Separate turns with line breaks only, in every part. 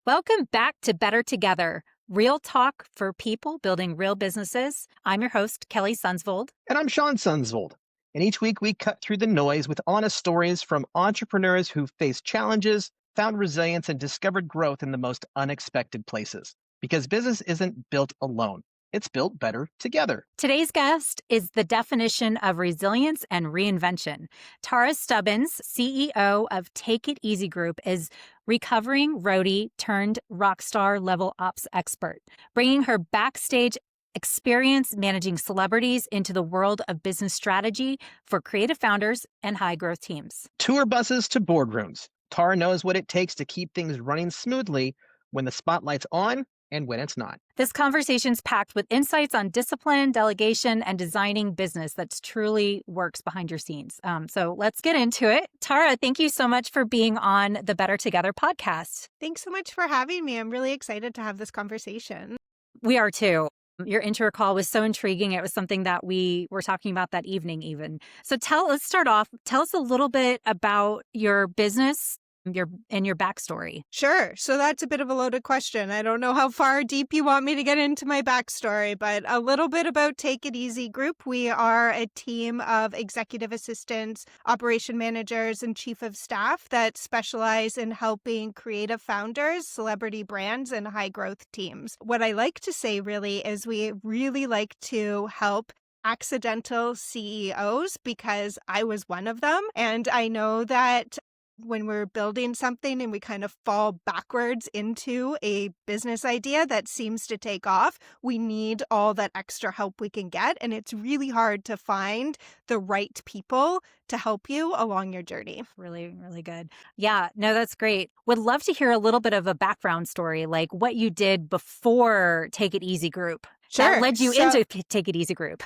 Welcome back to Better Together, real talk for people building real businesses. I'm your host, Kelly Sunsvold.
And I'm Sean Sunsvold. And each week we cut through the noise with honest stories from entrepreneurs who faced challenges, found resilience, and discovered growth in the most unexpected places. Because business isn't built alone, it's built better together.
Today's guest is the definition of resilience and reinvention. Tarra Stubbins, CEO of Take It Easy Group, is recovering roadie turned rockstar level ops expert, bringing her backstage experience managing celebrities into the world of business strategy for creative founders and high growth teams.
Tour buses to boardrooms. Tarra knows what it takes to keep things running smoothly when the spotlight's on and when it's not.
This conversation's packed with insights on discipline, delegation, and designing business that truly works behind your scenes. So let's get into it. Tarra, thank you so much for being on the Better Together podcast.
Thanks so much for having me. I'm really excited to have this conversation.
We are too. Your intro call was so intriguing. It was something that we were talking about that evening even. So let's start off. Tell us a little bit about your business and your backstory.
Sure. So that's a bit of a loaded question. I don't know how far deep you want me to get into my backstory, but a little bit about Take It Easy Group. We are a team of executive assistants, operation managers, and chief of staff that specialize in helping creative founders, celebrity brands, and high growth teams. What I like to say really is we really like to help accidental CEOs because I was one of them. And I know that when we're building something and we kind of fall backwards into a business idea that seems to take off, we need all that extra help we can get. And it's really hard to find the right people to help you along your journey.
Really, really good. Yeah, no, that's great. Would love to hear a little bit of a background story, like what you did before Take It Easy Group.
Sure.
That led you into Take It Easy Group.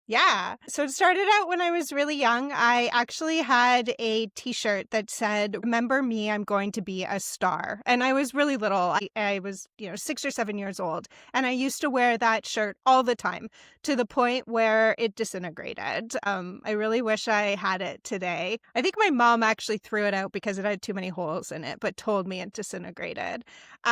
Yeah. So it started out when I was really young. I actually had a t-shirt that said, "Remember me, I'm going to be a star." And I was really little. I was, 6 or 7 years old. And I used to wear that shirt all the time to the point where it disintegrated. I really wish I had it today. I think my mom actually threw it out because it had too many holes in it, but told me it disintegrated.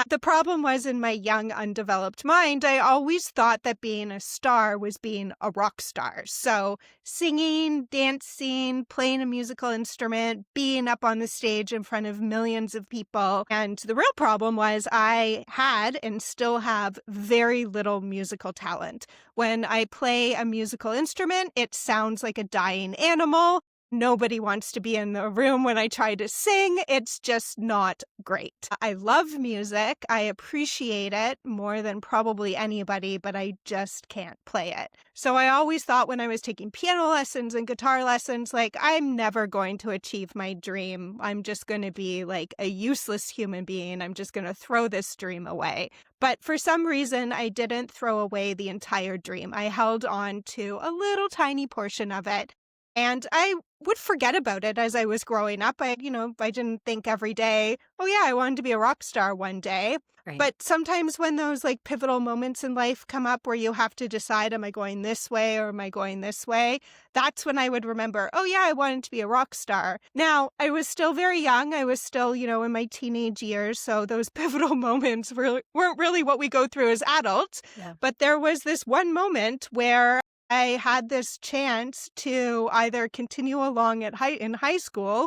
The problem was in my young, undeveloped mind, I always thought that being a star was being a rock star. So singing, dancing, playing a musical instrument, being up on the stage in front of millions of people. And the real problem was I had and still have very little musical talent. When I play a musical instrument, it sounds like a dying animal. Nobody wants to be in the room when I try to sing. It's just not great. I love music. I appreciate it more than probably anybody, but I just can't play it. So I always thought when I was taking piano lessons and guitar lessons, like, I'm never going to achieve my dream. I'm just going to be like a useless human being. I'm just going to throw this dream away. But for some reason, I didn't throw away the entire dream. I held on to a little tiny portion of it. And I would forget about it as I was growing up. I didn't think every day, oh yeah, I wanted to be a rock star one day.
Right.
But sometimes when those like pivotal moments in life come up where you have to decide, am I going this way or am I going this way? That's when I would remember, oh yeah, I wanted to be a rock star. Now, I was still very young. I was still, in my teenage years. So those pivotal moments weren't really what we go through as adults.
Yeah.
But there was this one moment where I had this chance to either continue along in high school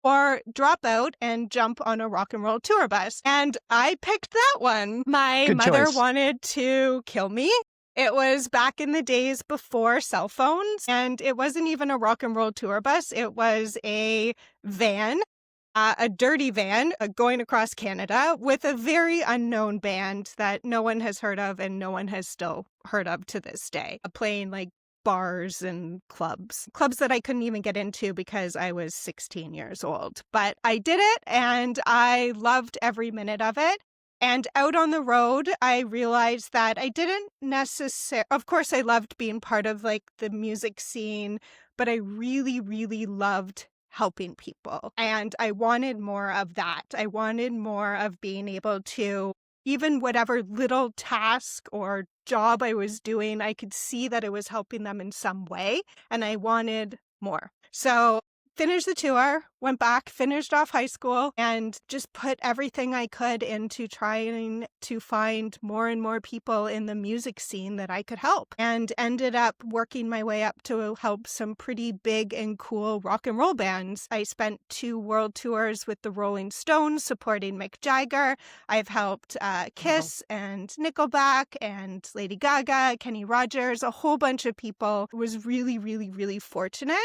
or drop out and jump on a rock and roll tour bus. And I picked that one. My
Good
mother
choice.
wanted to kill me. It was back in the days before cell phones, and it wasn't even a rock and roll tour bus. It was a van. A dirty van going across Canada with a very unknown band that no one has heard of and no one has still heard of to this day. Playing like bars and clubs that I couldn't even get into because I was 16 years old. But I did it and I loved every minute of it. And out on the road, I realized that I didn't necessarily, of course, I loved being part of like the music scene, but I really, really loved helping people. And I wanted more of that. I wanted more of being able to, even whatever little task or job I was doing, I could see that it was helping them in some way. And I wanted more. So finished the tour, went back, finished off high school, and just put everything I could into trying to find more and more people in the music scene that I could help, and ended up working my way up to help some pretty big and cool rock and roll bands. I spent 2 world tours with the Rolling Stones supporting Mick Jagger. I've helped Kiss and Nickelback and Lady Gaga, Kenny Rogers, a whole bunch of people. Was really, really, really fortunate.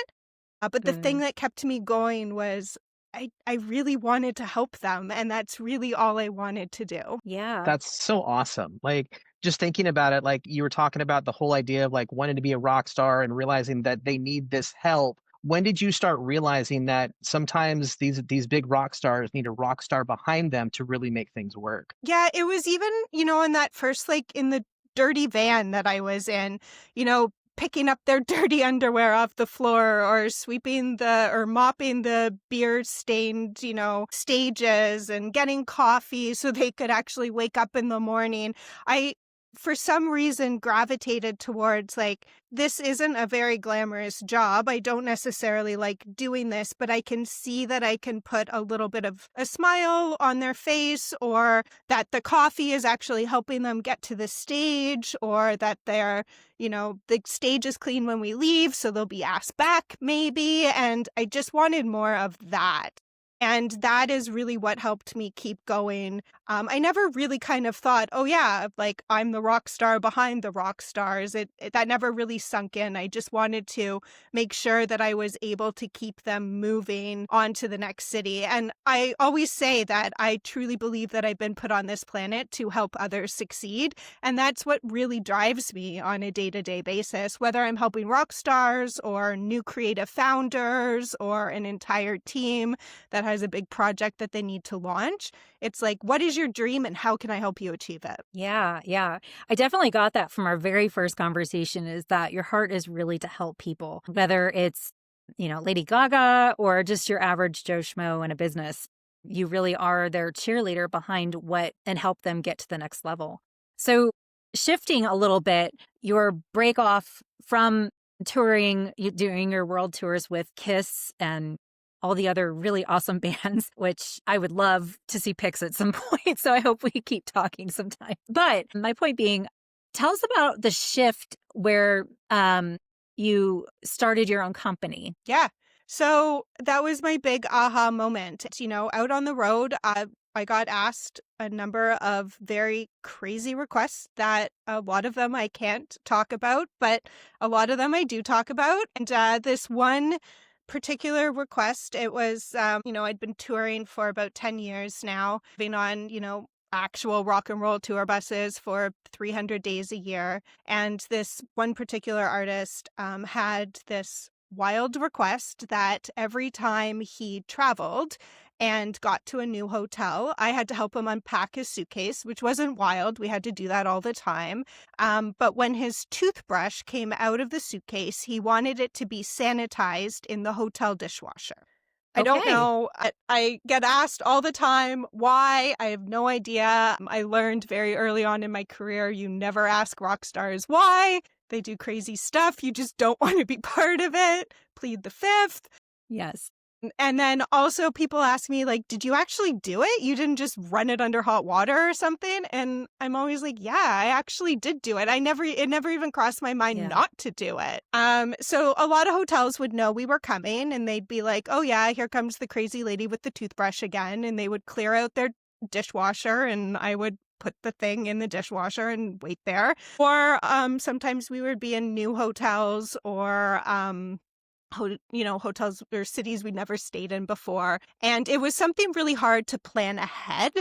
But the thing
Good.
that kept me going was I really wanted to help them, and that's really all I wanted to do.
Yeah.
That's so awesome. Like, just thinking about it, like you were talking about the whole idea of like wanting to be a rock star and realizing that they need this help. When did you start realizing that sometimes these big rock stars need a rock star behind them to really make things work?
Yeah, it was even, in that first, like, in the dirty van that I was in, picking up their dirty underwear off the floor or or mopping the beer stained, stages and getting coffee so they could actually wake up in the morning. I, for some reason, gravitated towards like, this isn't a very glamorous job. I don't necessarily like doing this, but I can see that I can put a little bit of a smile on their face, or that the coffee is actually helping them get to the stage, or that the stage is clean when we leave, so they'll be asked back maybe. And I just wanted more of that. And that is really what helped me keep going. I never really kind of thought, oh yeah, like I'm the rock star behind the rock stars. That never really sunk in. I just wanted to make sure that I was able to keep them moving on to the next city. And I always say that I truly believe that I've been put on this planet to help others succeed. And that's what really drives me on a day-to-day basis, whether I'm helping rock stars or new creative founders or an entire team that has a big project that they need to launch. It's like, what is your dream and how can I help you achieve it?
Yeah, yeah. I definitely got that from our very first conversation, is that your heart is really to help people, whether it's, Lady Gaga or just your average Joe Schmo in a business. You really are their cheerleader behind and help them get to the next level. So shifting a little bit, your break off from touring, doing your world tours with Kiss and all the other really awesome bands, which I would love to see pics at some point. So I hope we keep talking sometime. But my point being, tell us about the shift where you started your own company.
Yeah. So that was my big aha moment. Out on the road, I got asked a number of very crazy requests that a lot of them I can't talk about, but a lot of them I do talk about. And this one particular request, it was, I'd been touring for about 10 years now, being on, actual rock and roll tour buses for 300 days a year. And this one particular artist had this wild request that every time he traveled and got to a new hotel, I had to help him unpack his suitcase, which wasn't wild. We had to do that all the time. But when his toothbrush came out of the suitcase, he wanted it to be sanitized in the hotel dishwasher. I don't
Okay.
know. I get asked all the time why. I have no idea. I learned very early on in my career, you never ask rock stars why. They do crazy stuff. You just don't want to be part of it. Plead the fifth.
Yes.
And then also people ask me, like, did you actually do it? You didn't just run it under hot water or something? And I'm always like, yeah, I actually did do it. It never even crossed my mind not to do it. So a lot of hotels would know we were coming and they'd be like, oh yeah, here comes the crazy lady with the toothbrush again. And they would clear out their dishwasher and I would put the thing in the dishwasher and wait there. Or sometimes we would be in new hotels or hotels or cities we'd never stayed in before. And it was something really hard to plan ahead.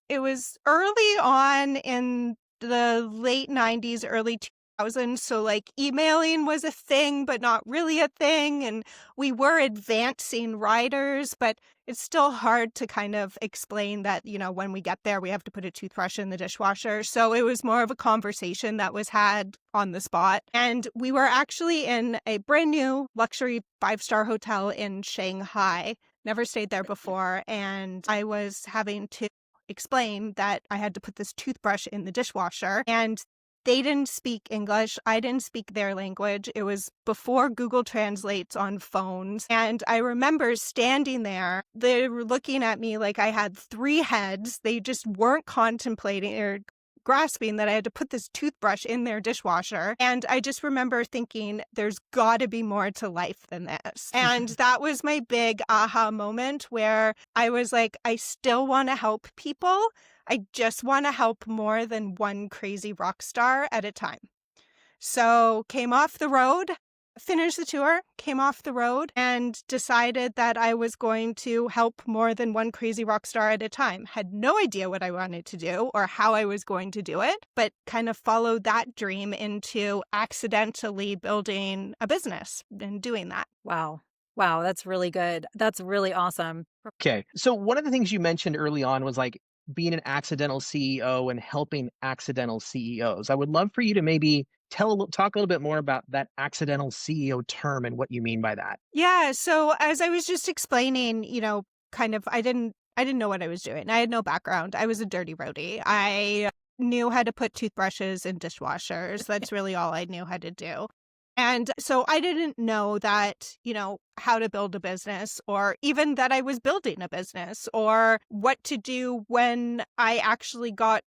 It was early on in the late 90s, early 2000s. So like emailing was a thing, but not really a thing. And we were advancing riders, but it's still hard to kind of explain that, when we get there, we have to put a toothbrush in the dishwasher. So it was more of a conversation that was had on the spot. And we were actually in a brand new luxury 5-star hotel in Shanghai. Never stayed there before. And I was having to explain that I had to put this toothbrush in the dishwasher. And They didn't speak English. I didn't speak their language. It was before Google Translates on phones. And I remember standing there. They were looking at me like I had three heads. They just weren't contemplating or grasping that I had to put this toothbrush in their dishwasher. And I just remember thinking, there's got to be more to life than this. And that was my big aha moment where I was like, I still want to help people. I just want to help more than one crazy rock star at a time. So came off the road, finished the tour, came off the road, and decided that I was going to help more than one crazy rock star at a time. Had no idea what I wanted to do or how I was going to do it, but kind of followed that dream into accidentally building a business and doing that.
Wow. Wow, that's really good. That's really awesome.
Okay. So one of the things you mentioned early on was like being an accidental CEO and helping accidental CEOs. I would love for you to maybe talk a little bit more about that accidental CEO term and what you mean by that.
Yeah, so as I was just explaining, kind of I didn't know what I was doing. I had no background. I was a dirty roadie. I knew how to put toothbrushes in dishwashers. That's really all I knew how to do. And so I didn't know that, how to build a business or even that I was building a business or what to do when I actually got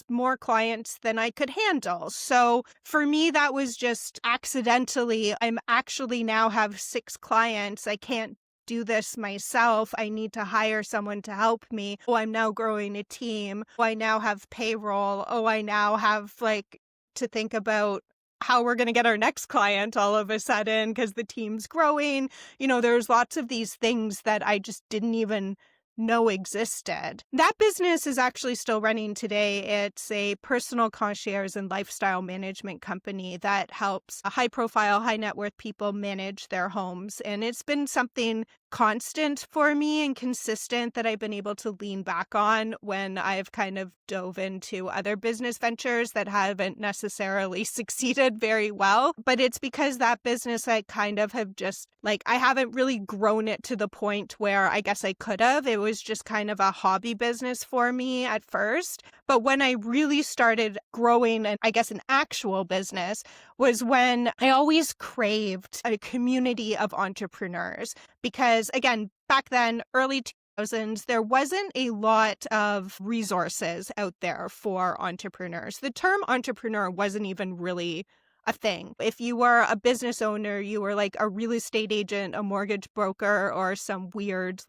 more clients than I could handle. So for me, that was just accidentally, I'm actually now have 6 clients. I can't do this myself. I need to hire someone to help me. Oh, I'm now growing a team. Oh, I now have payroll. Oh, I now have to think about how we're going to get our next client all of a sudden because the team's growing. There's lots of these things that I just didn't even know existed. That business is actually still running today. It's a personal concierge and lifestyle management company that helps high-profile, high-net-worth people manage their homes. And it's been something constant for me and consistent that I've been able to lean back on when I've kind of dove into other business ventures that haven't necessarily succeeded very well. But it's because that business I kind of have just I haven't really grown it to the point where I guess I could have. It was just kind of a hobby business for me at first. But when I really started growing and I guess an actual business was when I always craved a community of entrepreneurs. Because again, back then, early 2000s, there wasn't a lot of resources out there for entrepreneurs. The term entrepreneur wasn't even really a thing. If you were a business owner, you were like a real estate agent, a mortgage broker, or some weird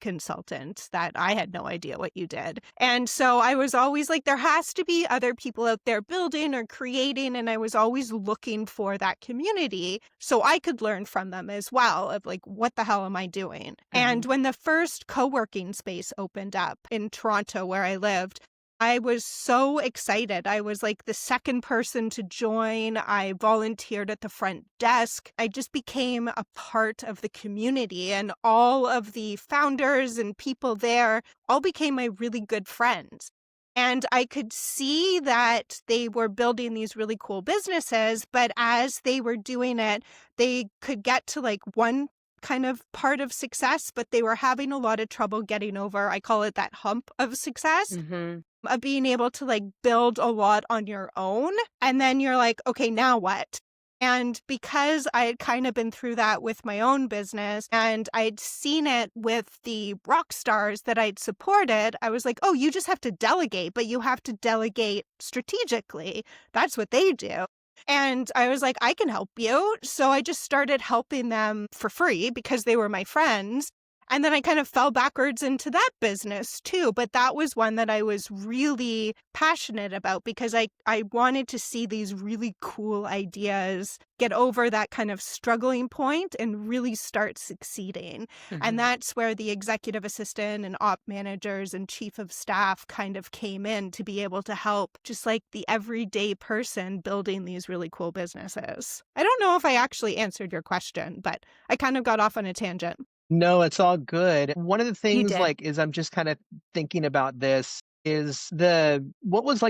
consultant that I had no idea what you did. And so I was always like, there has to be other people out there building or creating. And I was always looking for that community so I could learn from them as well of what the hell am I doing? Mm-hmm. And when the first co-working space opened up in Toronto where I lived, I was so excited. I was the second person to join. I volunteered at the front desk. I just became a part of the community, and all of the founders and people there all became my really good friends. And I could see that they were building these really cool businesses, but as they were doing it, they could get to one kind of part of success, but they were having a lot of trouble getting over, I call it that hump of success. Mm-hmm. Of being able to build a lot on your own. And then you're okay, now what? And because I had kind of been through that with my own business and I'd seen it with the rock stars that I'd supported, I was oh, you just have to delegate, but you have to delegate strategically. That's what they do. And I was I can help you. So I just started helping them for free because they were my friends. And then I kind of fell backwards into that business too. But that was one that I was really passionate about because I wanted to see these really cool ideas get over that kind of struggling point and really start succeeding. Mm-hmm. And that's where the executive assistant and op managers and chief of staff kind of came in to be able to help just the everyday person building these really cool businesses. I don't know if I actually answered your question, but I kind of got off on a tangent.
No, it's all good. One of the things is I'm just kind of thinking about this is what was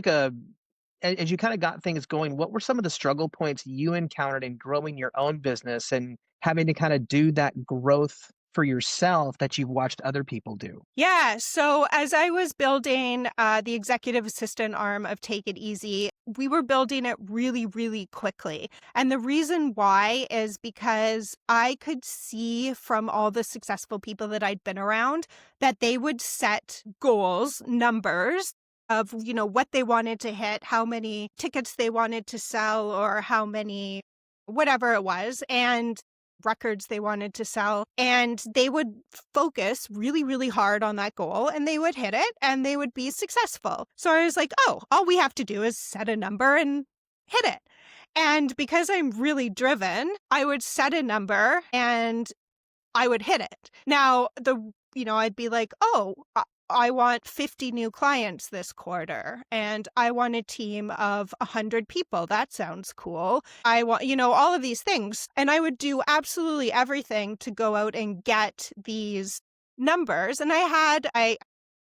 as you kind of got things going, what were some of the struggle points you encountered in growing your own business and having to kind of do that growth for yourself that you've watched other people do?
Yeah. So as I was building the executive assistant arm of Take It Easy, we were building it really, really quickly. And the reason why is because I could see from all the successful people that I'd been around that they would set goals, numbers of, what they wanted to hit, how many tickets they wanted to sell, or how many, whatever it was, and records they wanted to sell. And they would focus really, really hard on that goal and they would hit it and they would be successful. So I was like, oh, all we have to do is set a number and hit it. And because I'm really driven, I would set a number and I would hit it. Now, I'd be like, oh, I want 50 new clients this quarter, and I want a team of 100 people. That sounds cool. I want, all of these things. And I would do absolutely everything to go out and get these numbers. And I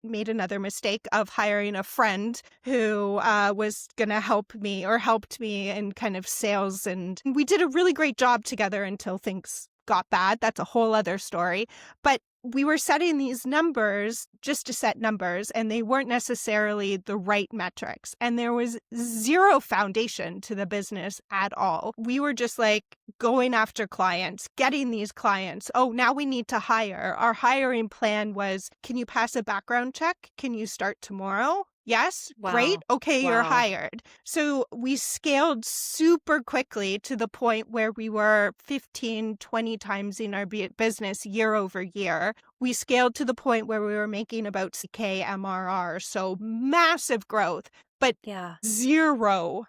made another mistake of hiring a friend who was going to helped me in kind of sales. And we did a really great job together until things got bad. That's a whole other story. But we were setting these numbers just to set numbers, and they weren't necessarily the right metrics. And there was zero foundation to the business at all. We were just like going after clients, getting these clients. Oh, now we need to hire. Our hiring plan was, can you pass a background check? Can you start tomorrow? Yes,
Wow.
great. Okay, you're
Wow.
hired. So we scaled super quickly to the point where we were 15, 20 times in our business year over year. We scaled to the point where we were making about CK MRR. So massive growth, but
Yeah.
zero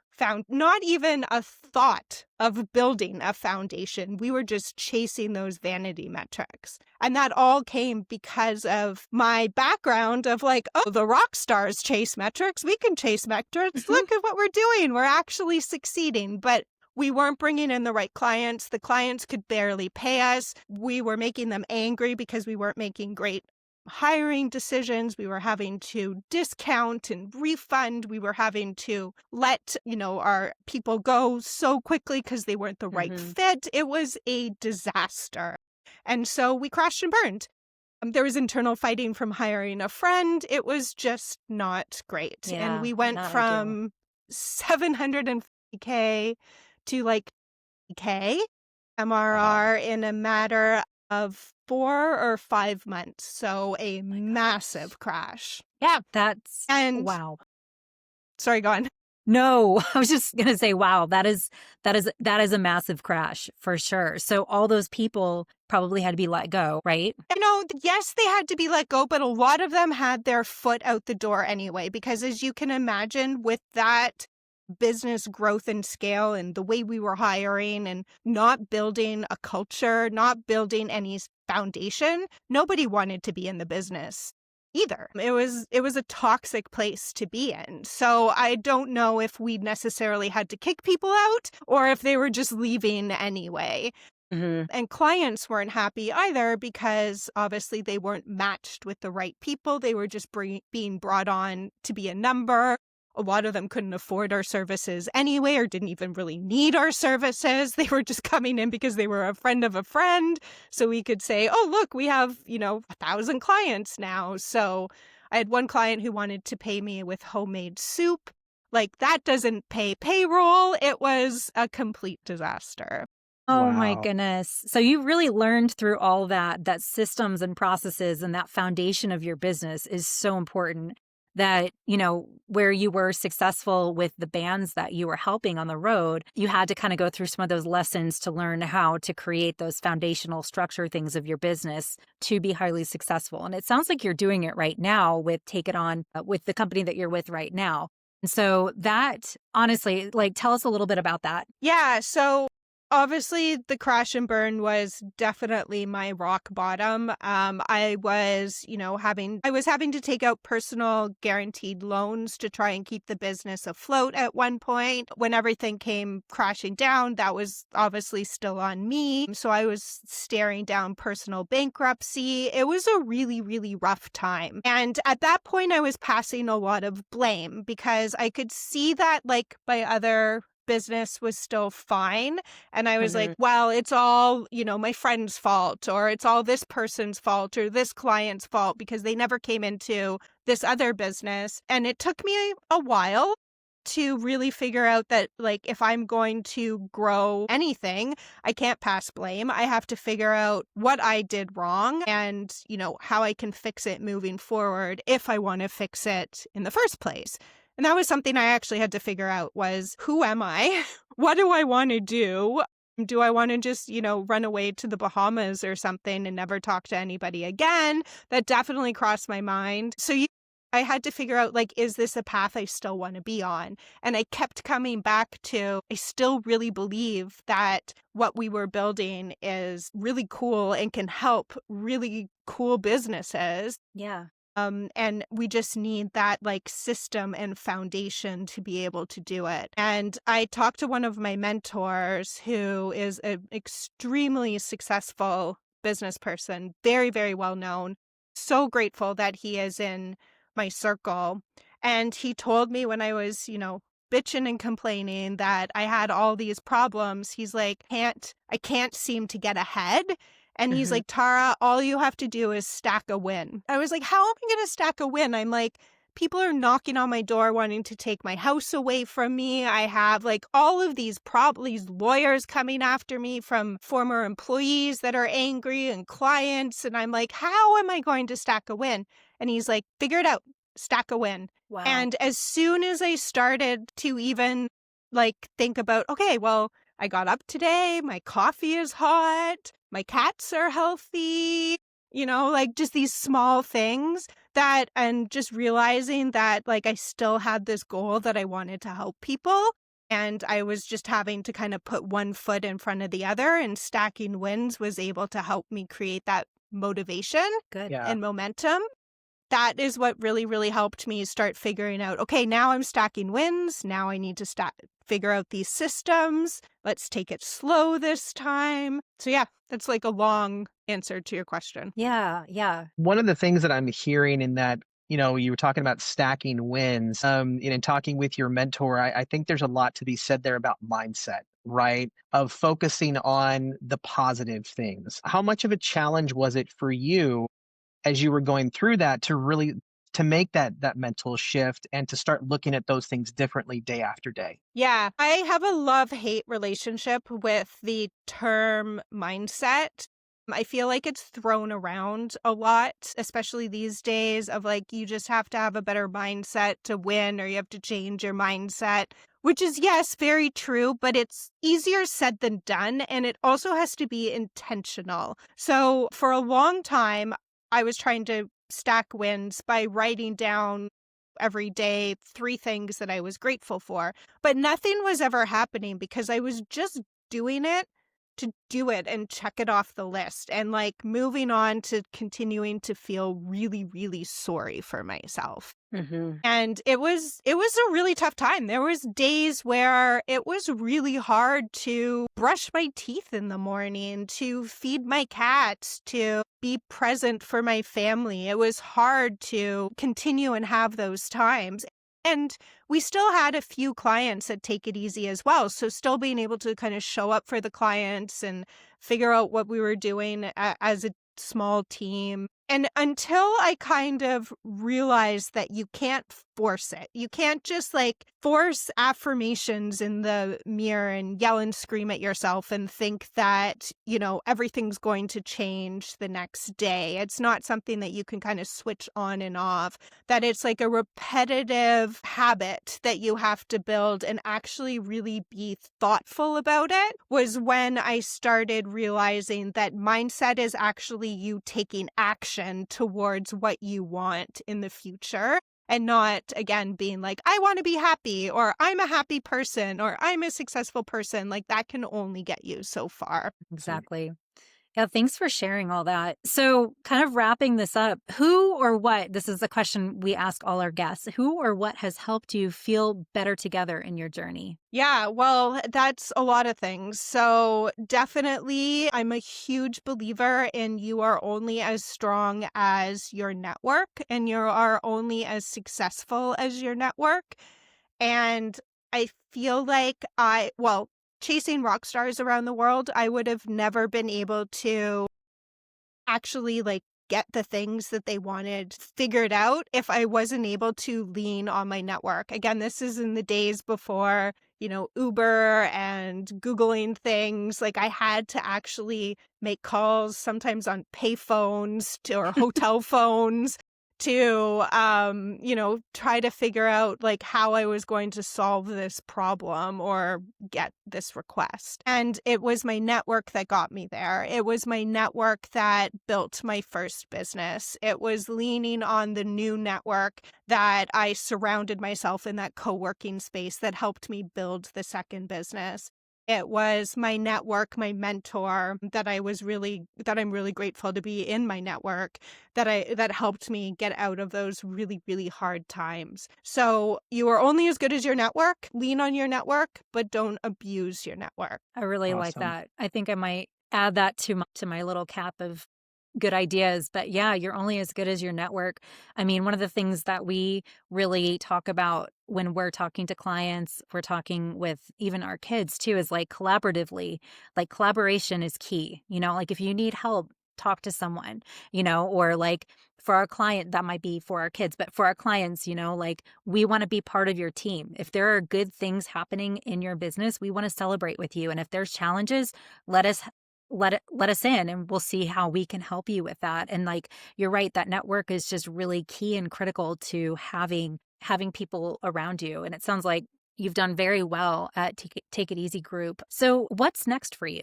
not even a thought of building a foundation. We were just chasing those vanity metrics. And that all came because of my background of like, oh, the rock stars chase metrics. We can chase metrics. Look at what we're doing. We're actually succeeding. But we weren't bringing in the right clients. The clients could barely pay us. We were making them angry because we weren't making great hiring decisions. We were having to discount and refund. We were having to let, our people go so quickly because they weren't the right fit. It was a disaster. And so we crashed and burned. There was internal fighting from hiring a friend. It was just not great.
Yeah,
and we went
not
from 750K to like K MRR in a matter of 4 or 5 months. So a massive crash.
Yeah, that's
And
wow.
Sorry, go on.
No, I was just going to say, wow, that is a massive crash for sure. So all those people probably had to be let go, right?
Yes, they had to be let go, but a lot of them had their foot out the door anyway, because as you can imagine, with that business growth and scale and the way we were hiring and not building a culture, not building any foundation, nobody wanted to be in the business either. It was a toxic place to be in. So I don't know if we necessarily had to kick people out or if they were just leaving anyway. And clients weren't happy either because obviously they weren't matched with the right people. They were just being brought on to be a number. A lot of them couldn't afford our services anyway or didn't even really need our services. They were just coming in because they were a friend of a friend. So we could say, oh, look, we have, 1,000 clients now. So I had one client who wanted to pay me with homemade soup. Like, that doesn't pay payroll. It was a complete disaster.
Oh my
Wow.
goodness. So you really learned through all that systems and processes and that foundation of your business is so important. That, where you were successful with the bands that you were helping on the road, you had to kind of go through some of those lessons to learn how to create those foundational structure things of your business to be highly successful. And it sounds like you're doing it right now with Take It On, with the company that you're with right now. And so that, honestly, tell us a little bit about that.
Yeah, so obviously the crash and burn was definitely my rock bottom. I was having to take out personal guaranteed loans to try and keep the business afloat at one point. When everything came crashing down, that was obviously still on me. So I was staring down personal bankruptcy. It was a really, really rough time. And at that point, I was passing a lot of blame because I could see that my other business was still fine. And I was like, well, it's all, my friend's fault, or it's all this person's fault or this client's fault because they never came into this other business. And it took me a while to really figure out that, like, if I'm going to grow anything, I can't pass blame. I have to figure out what I did wrong and, how I can fix it moving forward if I want to fix it in the first place. And that was something I actually had to figure out was, who am I? What do I want to do? Do I want to just, run away to the Bahamas or something and never talk to anybody again? That definitely crossed my mind. So I had to figure out, like, is this a path I still want to be on? And I kept coming back to, I still really believe that what we were building is really cool and can help really cool businesses.
Yeah.
And we just need that, like, system and foundation to be able to do it. And I talked to one of my mentors who is an extremely successful business person, very, very well known. So grateful that he is in my circle. And he told me when I was, bitching and complaining that I had all these problems, he's like, I can't seem to get ahead. And he's
Mhm.
like, Tara, all you have to do is stack a win. I was like, how am I going to stack a win? I'm like, people are knocking on my door wanting to take my house away from me. I have, like, all of these these lawyers coming after me from former employees that are angry and clients. And I'm like, how am I going to stack a win? And he's like, figure it out, stack a win.
Wow.
And as soon as I started to even, like, think about, okay, well, I got up today, my coffee is hot, my cats are healthy, like, just these small things and just realizing that, like, I still had this goal that I wanted to help people. And I was just having to kind of put one foot in front of the other, and stacking wins was able to help me create that motivation
Good.
Yeah.
and momentum. That is what really, really helped me start figuring out, okay, now I'm stacking wins. Now I need to figure out these systems. Let's take it slow this time. So yeah, that's like a long answer to your question.
Yeah. Yeah.
One of the things that I'm hearing in that, you were talking about stacking wins, in talking with your mentor, I think there's a lot to be said there about mindset, right? Of focusing on the positive things. How much of a challenge was it for you as you were going through that to make that mental shift and to start looking at those things differently day after day?
Yeah, I have a love-hate relationship with the term mindset. I feel like it's thrown around a lot, especially these days, of like, you just have to have a better mindset to win, or you have to change your mindset, which is, yes, very true, but it's easier said than done. And it also has to be intentional. So for a long time, I was trying to stack wins by writing down every day 3 things that I was grateful for. But nothing was ever happening because I was just doing it to do it and check it off the list, and, like, moving on to continuing to feel really, really sorry for myself.
Mm-hmm.
And it was a really tough time. There was days where it was really hard to brush my teeth in the morning, to feed my cats, to be present for my family. It was hard to continue and have those times. And we still had a few clients that take it easy as well. So still being able to kind of show up for the clients and figure out what we were doing as a small team. And until I kind of realized that you can't force it. You can't just, like, force affirmations in the mirror and yell and scream at yourself and think that, everything's going to change the next day. It's not something that you can kind of switch on and off, that it's like a repetitive habit that you have to build and actually really be thoughtful about it, was when I started realizing that mindset is actually you taking action towards what you want in the future. And not, again, being like, I want to be happy, or I'm a happy person, or I'm a successful person. Like, that can only get you so far.
Exactly. Yeah, thanks for sharing all that. So, kind of wrapping this up, who or what, this is a question we ask all our guests, who or what has helped you feel better together in your journey?
Yeah, well, that's a lot of things. So definitely, I'm a huge believer in you are only as strong as your network, and you are only as successful as your network. And I feel like chasing rock stars around the world, I would have never been able to actually, like, get the things that they wanted figured out if I wasn't able to lean on my network. Again, this is in the days before, Uber and Googling things. Like I had to actually make calls sometimes on pay phones or hotel phones to try to figure out like how I was going to solve this problem or get this request. And it was my network that got me there. It was my network that built my first business. It was leaning on the new network that I surrounded myself in, that co-working space that helped me build the second business. It was my network, my mentor that I'm really grateful to be in my network that helped me get out of those really, really hard times. So you are only as good as your network. Lean on your network, but don't abuse your network.
I really like
Awesome.
that. I think I might add that to my little cap of good ideas. But yeah, you're only as good as your network. I mean, one of the things that we really talk about when we're talking to clients, we're talking with even our kids too, is like collaboratively, like collaboration is key. Like if you need help, talk to someone, or like for our client, that might be for our kids, but for our clients, like we want to be part of your team. If there are good things happening in your business, we want to celebrate with you. And if there's challenges, let us let us in and we'll see how we can help you with that. And like you're right, that network is just really key and critical to having people around you. And it sounds like you've done very well at Take It Easy Group. So what's next for you?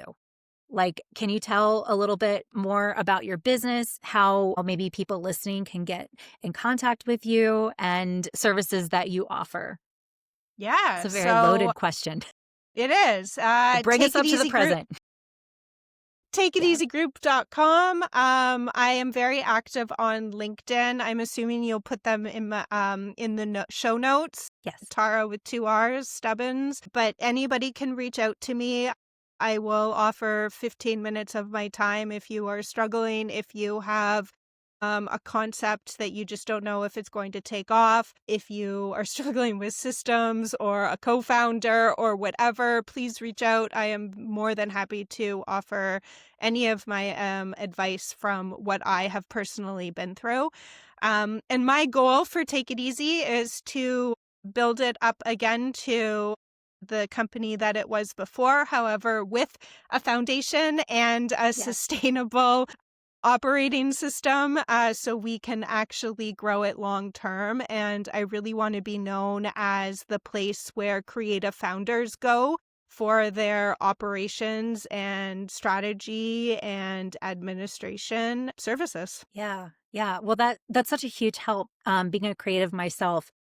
Like, can you tell a little bit more about your business, how maybe people listening can get in contact with you and services that you offer?
Yeah,
It's a very
so
loaded question.
it is.
Bring us
Take
up
It
to the
Easy Group.
present. Yeah.
TakeItEasyGroup.com. I am very active on LinkedIn. I'm assuming you'll put them in the show notes.
Yes.
Tarra with 2 R's, Stubbins. But anybody can reach out to me. I will offer 15 minutes of my time if you are struggling, if you have a concept that you just don't know if it's going to take off. If you are struggling with systems or a co-founder or whatever, please reach out. I am more than happy to offer any of my advice from what I have personally been through. And my goal for Take It Easy is to build it up again to the company that it was before, however, with a foundation and a sustainable operating system so we can actually grow it long term. And I really want to be known as the place where creative founders go for their operations and strategy and administration services.
Yeah. Yeah. Well, that's such a huge help. Being a creative myself,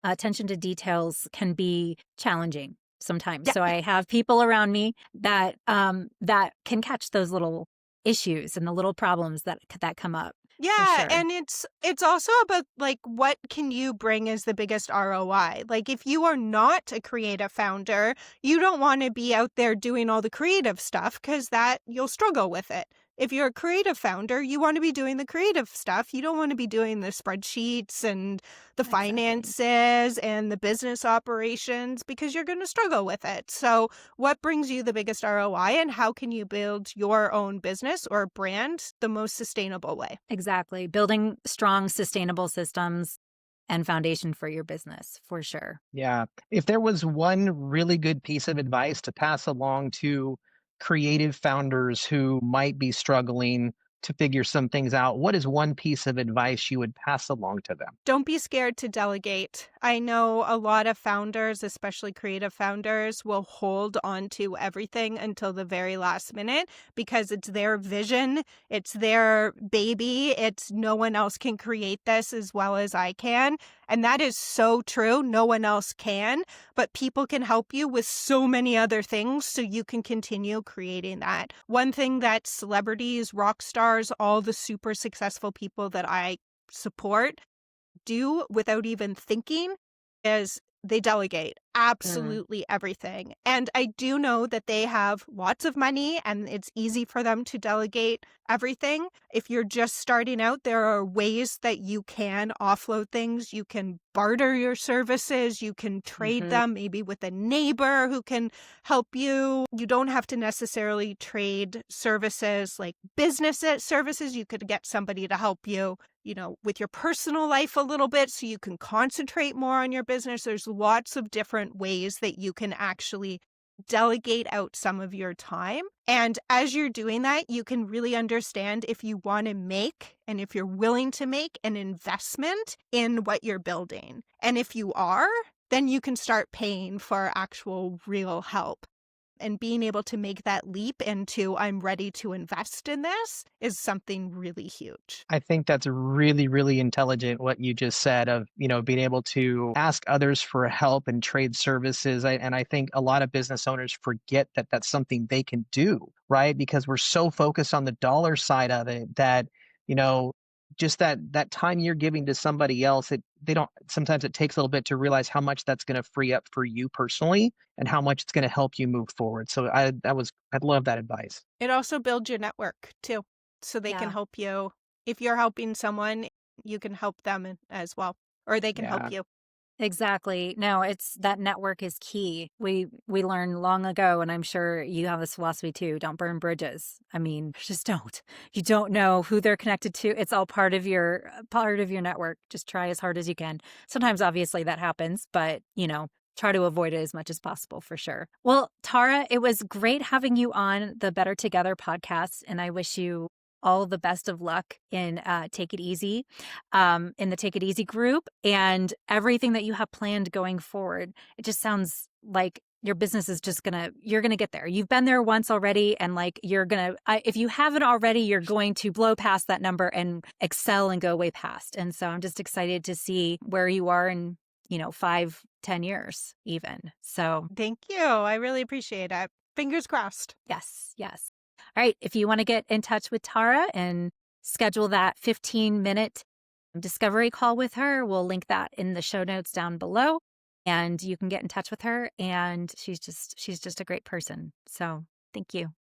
attention to details can be challenging sometimes.
Yeah.
So I have people around me that can catch those little issues and the little problems that come up.
Yeah,
Sure.
and it's also about like what can you bring as the biggest ROI? Like if you are not a creative founder, you don't want to be out there doing all the creative stuff because that you'll struggle with it. If you're a creative founder, you want to be doing the creative stuff. You don't want to be doing the spreadsheets and the finances and the business operations because you're going to struggle with it. So what brings you the biggest ROI and how can you build your own business or brand the most sustainable way?
Exactly. Building strong, sustainable systems and foundation for your business, for sure.
Yeah. If there was one really good piece of advice to pass along to creative founders who might be struggling to figure some things out, what is one piece of advice you would pass along to them?
Don't be scared to delegate. I know a lot of founders, especially creative founders, will hold on to everything until the very last minute because it's their vision, it's their baby, it's no one else can create this as well as I can. And that is so true. No one else can, but people can help you with so many other things so you can continue creating that. One thing that celebrities, rock stars, all the super successful people that I support do without even thinking is they delegate. absolutely everything. And I do know that they have lots of money and it's easy for them to delegate everything. If you're just starting out, there are ways that you can offload things. You can barter your services. You can trade
Mhm.
them maybe with a neighbor who can help you. You don't have to necessarily trade services like business services. You could get somebody to help you, with your personal life a little bit so you can concentrate more on your business. There's lots of different ways that you can actually delegate out some of your time. And as you're doing that, you can really understand if you want to make and if you're willing to make an investment in what you're building. And if you are, then you can start paying for actual real help. And being able to make that leap into I'm ready to invest in this is something really huge.
I think that's really, really intelligent what you just said of, being able to ask others for help and trade services. And I think a lot of business owners forget that that's something they can do, right? Because we're so focused on the dollar side of it that, you know, just that time you're giving to somebody else, they don't sometimes it takes a little bit to realize how much that's going to free up for you personally and how much it's going to help you move forward. So I'd love that advice.
It also builds your network too, so they can
Yeah.
help you. If you're helping someone, you can help them as well, or they can help
Yeah.
you.
Exactly. No, it's that network is key. We learned long ago, and I'm sure you have this philosophy too, don't burn bridges. I mean, just don't. You don't know who they're connected to. It's all part of your network. Just try as hard as you can. Sometimes obviously that happens, but try to avoid it as much as possible for sure. Well, Tarra, it was great having you on the Better Together podcast, and I wish you all the best of luck in Take It Easy, in the Take It Easy group, and everything that you have planned going forward. It just sounds like your business is you're gonna get there. You've been there once already, and like if you haven't already, you're going to blow past that number and excel and go way past. And so I'm just excited to see where you are in 5-10 years even. So
Thank you. I really appreciate it. Fingers crossed.
yes, yes. All right. If you want to get in touch with Tarra and schedule that 15-minute discovery call with her, we'll link that in the show notes down below. And you can get in touch with her. And she's just a great person. So thank you.